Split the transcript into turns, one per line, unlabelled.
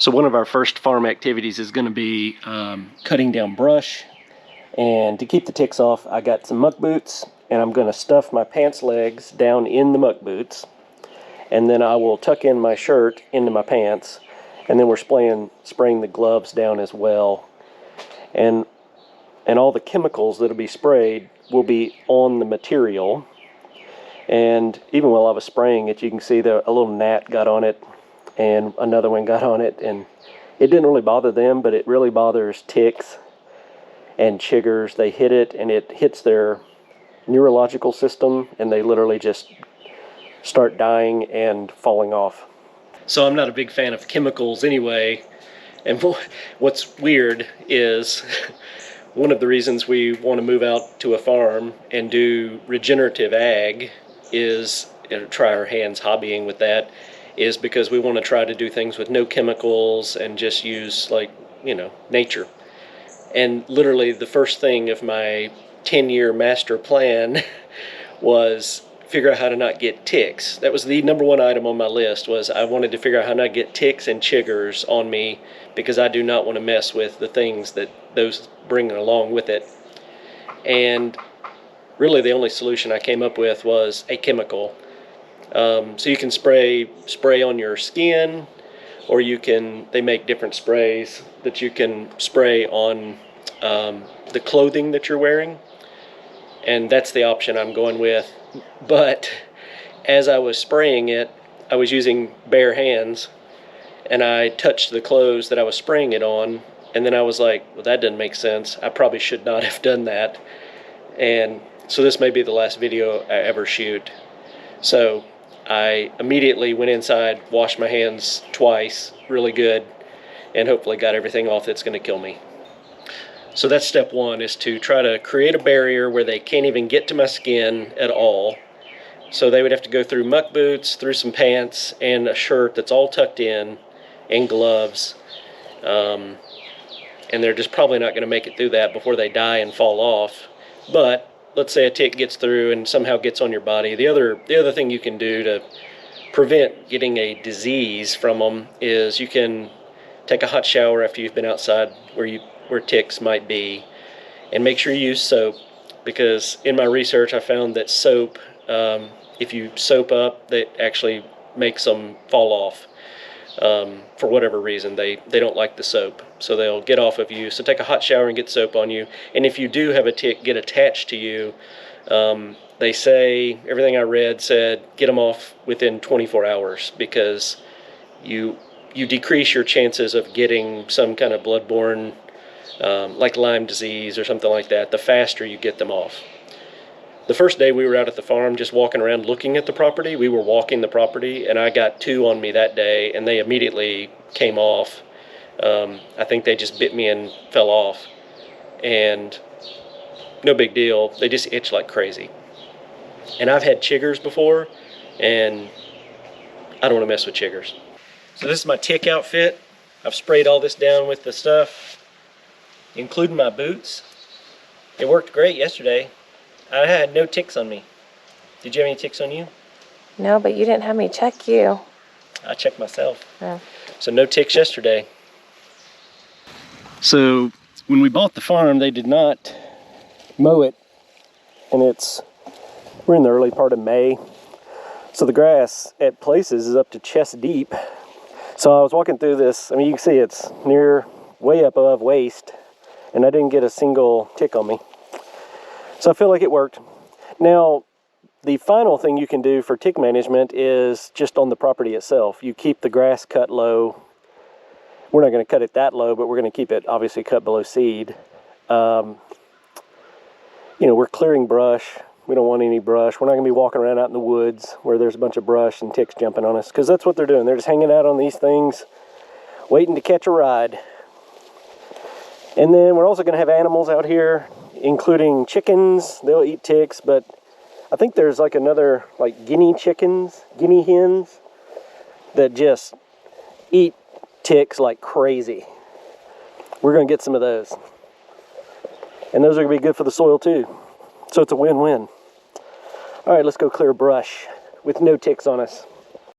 So one of our first farm activities is going to be cutting down brush. And to keep the ticks off, I got some muck boots, and I'm going to stuff my pants legs down in the muck boots. And then I will tuck in my shirt into my pants. And then we're spraying the gloves down as well. And all the chemicals that'll be sprayed will be on the material. And even while I was spraying it, you can see that a little gnat got on it and another one got on it, and it didn't really bother them, but it really bothers ticks and chiggers. They hit it and it hits their neurological system, and they literally just start dying and falling off. So I'm not a big fan of chemicals anyway, and what's weird is one of the reasons we want to move out to a farm and do regenerative ag is, try our hands hobbying with that, is because we want to try to do things with no chemicals and just use, like, nature. And literally the first thing of my 10-year master plan was figure out how to not get ticks. That was the number one item on my list, was I wanted to figure out how to not get ticks and chiggers on me, because I do not want to mess with the things that those bring along with it. And really the only solution I came up with was a chemical. So you can spray on your skin, or they make different sprays that you can spray on the clothing that you're wearing, and that's the option I'm going with. But as I was spraying it, I was using bare hands, and I touched the clothes that I was spraying it on, and then I was like, well, that doesn't make sense. I probably should not have done that. And so this may be the last video I ever shoot. So I immediately went inside, washed my hands twice, really good, and hopefully got everything off that's going to kill me. So that's step one, is to try to create a barrier where they can't even get to my skin at all. So they would have to go through muck boots, through some pants, and a shirt that's all tucked in, and gloves. And they're just probably not going to make it through that before they die and fall off. But let's say a tick gets through and somehow gets on your body. The other thing you can do to prevent getting a disease from them is you can take a hot shower after you've been outside where ticks might be, and make sure you use soap, because in my research I found that soap, if you soap up, that actually makes them fall off. For whatever reason, they don't like the soap, so they'll get off of you. So take a hot shower and get soap on you. And if you do have a tick get attached to you, they say, everything I read said, get them off within 24 hours, because you decrease your chances of getting some kind of blood-borne, like Lyme disease or something like that, the faster you get them off. The first day we were out at the farm just walking around looking at the property, we were walking the property, and I got 2 on me that day, and they immediately came off. I think they just bit me and fell off. And no big deal, they just itch like crazy. And I've had chiggers before, and I don't want to mess with chiggers. So this is my tick outfit. I've sprayed all this down with the stuff, including my boots. It worked great yesterday. I had no ticks on me. Did you have any ticks on you?
No, but you didn't have me check you.
I checked myself.
Yeah.
So no ticks yesterday. So when we bought the farm, they did not mow it, and we're in the early part of May. So the grass at places is up to chest deep. So I was walking through this, I mean, you can see it's way up above waist, and I didn't get a single tick on me. So I feel like it worked. Now, the final thing you can do for tick management is just on the property itself. You keep the grass cut low. We're not going to cut it that low, but we're going to keep it obviously cut below seed. We're clearing brush. We don't want any brush. We're not going to be walking around out in the woods where there's a bunch of brush and ticks jumping on us, because that's what they're doing. They're just hanging out on these things, waiting to catch a ride. And then we're also going to have animals out here, including chickens. They'll eat ticks, but I think there's like another, like guinea hens that just eat ticks like crazy. We're going to get some of those. And those are going to be good for the soil too. So it's a win-win. All right, let's go clear brush with no ticks on us.